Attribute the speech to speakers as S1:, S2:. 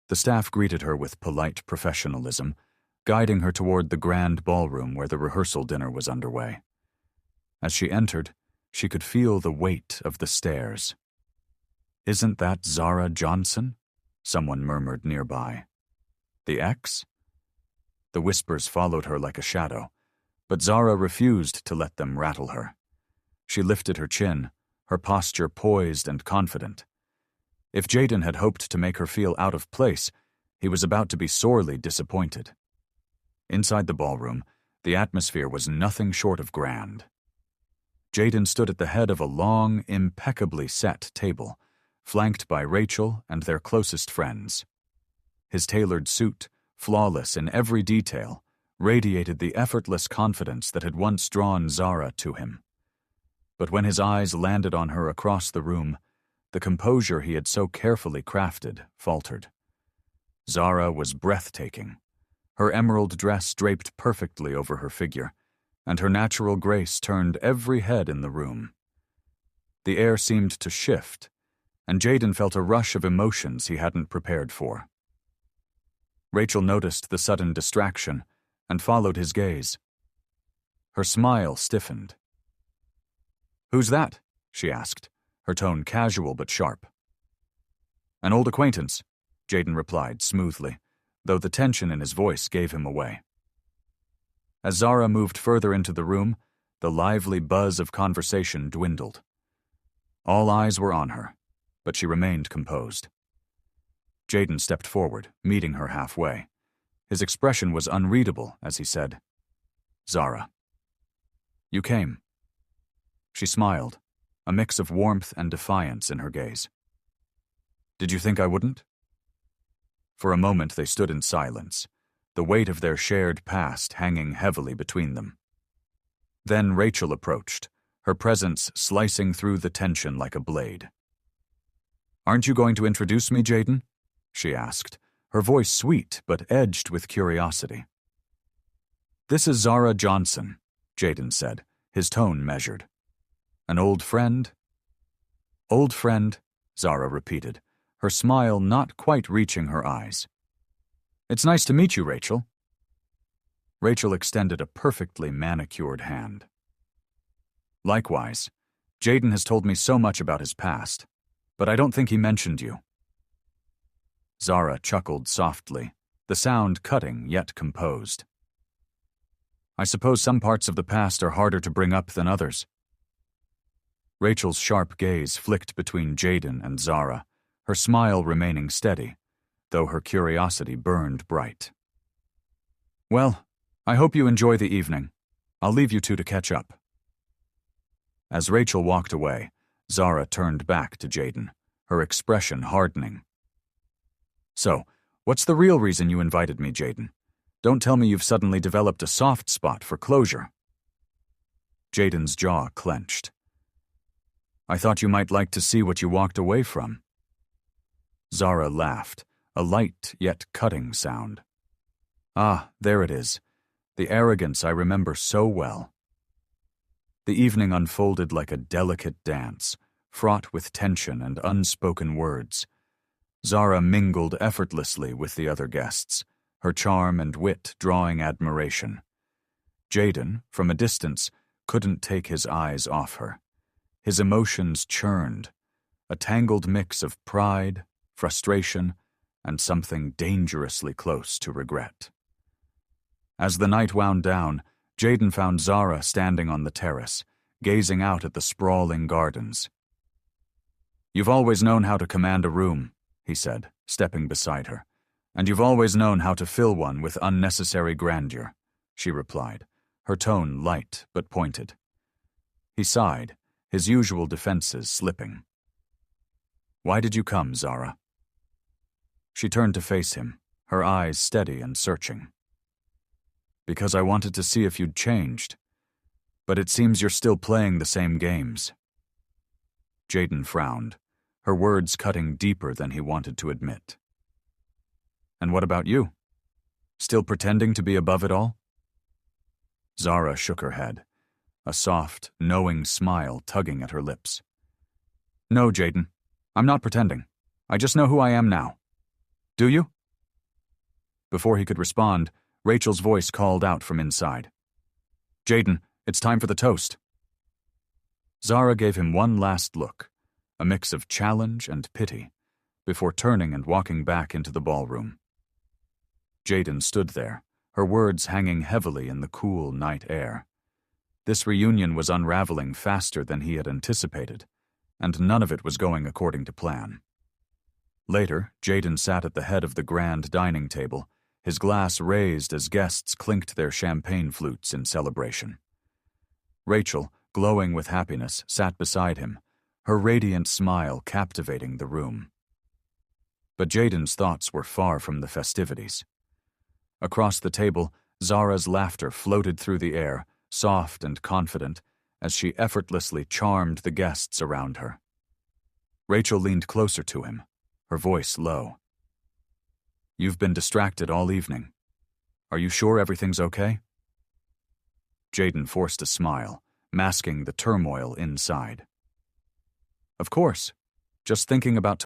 S1: The staff greeted her with polite professionalism, guiding her toward the grand ballroom where the rehearsal dinner was underway. As she entered, she could feel the weight of the stairs. "Isn't that Zara Johnson?" someone murmured nearby. "The ex?" The whispers followed her like a shadow, but Zara refused to let them rattle her. She lifted her chin, her posture poised and confident. If Jaden had hoped to make her feel out of place, he was about to be sorely disappointed. Inside the ballroom, the atmosphere was nothing short of grand. Jaden stood at the head of a long, impeccably set table, flanked by Rachel and their closest friends. His tailored suit, flawless in every detail, radiated the effortless confidence that had once drawn Zara to him. But when his eyes landed on her across the room, the composure he had so carefully crafted faltered. Zara was breathtaking. Her emerald dress draped perfectly over her figure, and her natural grace turned every head in the room. The air seemed to shift, and Jaden felt a rush of emotions he hadn't prepared for. Rachel noticed the sudden distraction and followed his gaze. Her smile stiffened. "Who's that?" she asked, her tone casual but sharp. "An old acquaintance," Jaden replied smoothly, though the tension in his voice gave him away. As Zara moved further into the room, the lively buzz of conversation dwindled. All eyes were on her, but she remained composed. Jaden stepped forward, meeting her halfway. His expression was unreadable as he said, "Zara, you came." She smiled, a mix of warmth and defiance in her gaze. "Did you think I wouldn't?" For a moment they stood in silence, the weight of their shared past hanging heavily between them. Then Rachel approached, her presence slicing through the tension like a blade. "Aren't you going to introduce me, Jaden?" she asked, her voice sweet but edged with curiosity. "This is Zara Johnson," Jaden said, his tone measured. "An old friend?" "Old friend," Zara repeated, her smile not quite reaching her eyes. "It's nice to meet you, Rachel." Rachel extended a perfectly manicured hand. "Likewise. Jaden has told me so much about his past, but I don't think he mentioned you." Zara chuckled softly, the sound cutting yet composed. "I suppose some parts of the past are harder to bring up than others." Rachel's sharp gaze flicked between Jaden and Zara, her smile remaining steady, though her curiosity burned bright. "Well, I hope you enjoy the evening. I'll leave you two to catch up." As Rachel walked away, Zara turned back to Jaden, her expression hardening. "So, what's the real reason you invited me, Jaden? Don't tell me you've suddenly developed a soft spot for closure." Jaden's jaw clenched. "I thought you might like to see what you walked away from." Zara laughed, a light yet cutting sound. "Ah, there it is. The arrogance I remember so well." The evening unfolded like a delicate dance, fraught with tension and unspoken words. Zara mingled effortlessly with the other guests, her charm and wit drawing admiration. Jaden, from a distance, couldn't take his eyes off her. His emotions churned, a tangled mix of pride, frustration, and something dangerously close to regret. As the night wound down, Jaden found Zara standing on the terrace, gazing out at the sprawling gardens. "You've always known how to command a room," he said, stepping beside her. "And you've always known how to fill one with unnecessary grandeur," she replied, her tone light but pointed. He sighed, his usual defenses slipping. "Why did you come, Zara?" She turned to face him, her eyes steady and searching. "Because I wanted to see if you'd changed. But it seems you're still playing the same games." Jaden frowned, her words cutting deeper than he wanted to admit. "And what about you? Still pretending to be above it all?" Zara shook her head, a soft, knowing smile tugging at her lips. "No, Jaden, I'm not pretending. I just know who I am now. Do you?" Before he could respond, Rachel's voice called out from inside. "Jaden, it's time for the toast." Zara gave him one last look, a mix of challenge and pity, before turning and walking back into the ballroom. Jaden stood there, her words hanging heavily in the cool night air. This reunion was unraveling faster than he had anticipated, and none of it was going according to plan. Later, Jaden sat at the head of the grand dining table, his glass raised as guests clinked their champagne flutes in celebration. Rachel, glowing with happiness, sat beside him, her radiant smile captivating the room. But Jaden's thoughts were far from the festivities. Across the table, Zara's laughter floated through the air, soft and confident, as she effortlessly charmed the guests around her. Rachel leaned closer to him, her voice low. "You've been distracted all evening. Are you sure everything's okay?" Jaden forced a smile, masking the turmoil inside. "Of course. Just thinking about